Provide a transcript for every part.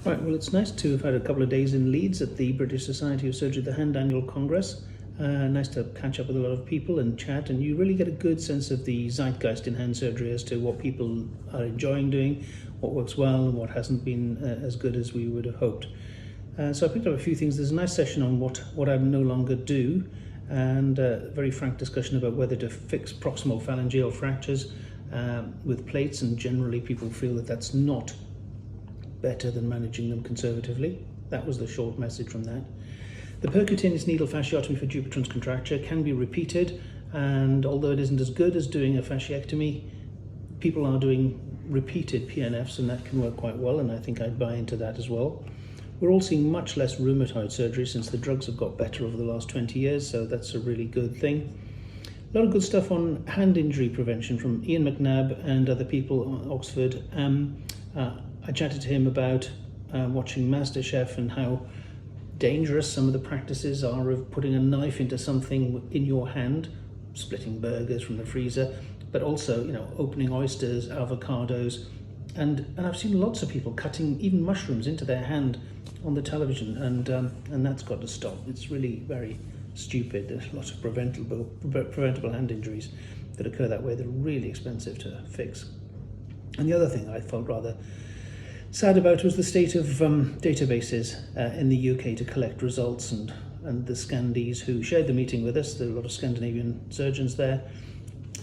Right, well, it's nice to have had a couple of days in Leeds at the British Society of Surgery of the Hand Annual Congress. Nice to catch up with a lot of people and chat, and you really get a good sense of the zeitgeist in hand surgery as to what people are enjoying doing, what works well and what hasn't been as good as we would have hoped. So I picked up a few things. There's a nice session on what I no longer do, and a very frank discussion about whether to fix proximal phalangeal fractures with plates, and generally people feel that that's not better than managing them conservatively. That was the short message from that. The percutaneous needle fasciotomy for Dupuytren's contracture can be repeated, and although it isn't as good as doing a fasciectomy, people are doing repeated PNFs, and that can work quite well, and I think I'd buy into that as well. We're all seeing much less rheumatoid surgery since the drugs have got better over the last 20 years, so that's a really good thing. A lot of good stuff on hand injury prevention from Ian McNabb and other people at Oxford. I chatted to him about watching MasterChef and how dangerous some of the practices are of putting a knife into something in your hand, splitting burgers from the freezer, but also, you know, opening oysters, avocados, and I've seen lots of people cutting even mushrooms into their hand on the television, and that's got to stop. It's really very stupid. There's lots of preventable hand injuries that occur that way that are really expensive to fix. And the other thing I felt rather sad about was the state of databases in the UK to collect results, and the Scandies who shared the meeting with us. There are a lot of Scandinavian surgeons there,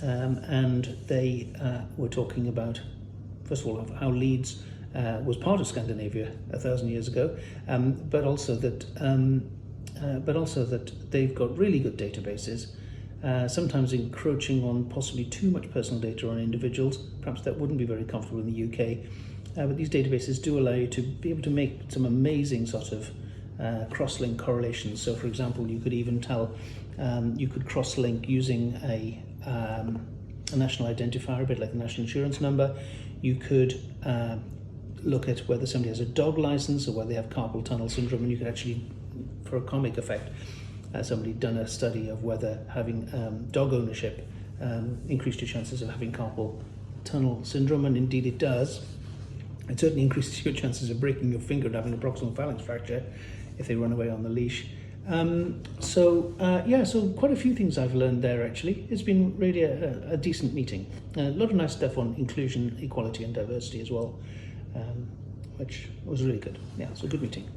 and they were talking about, first of all, how Leeds was part of Scandinavia 1,000 years ago, but also that they've got really good databases, sometimes encroaching on possibly too much personal data on individuals. Perhaps that wouldn't be very comfortable in the UK. But these databases do allow you to be able to make some amazing sort of cross-link correlations. So, for example, you could even tell, you could cross-link using a national identifier, a bit like the national insurance number. You could look at whether somebody has a dog license or whether they have carpal tunnel syndrome, and you could actually, for a comic effect, somebody done a study of whether having dog ownership increased your chances of having carpal tunnel syndrome, and indeed it does. It certainly increases your chances of breaking your finger and having a proximal phalanx fracture if they run away on the leash. So quite a few things I've learned there actually. It's been really a decent meeting. A lot of nice stuff on inclusion, equality and diversity as well, which was really good. Yeah, so good meeting.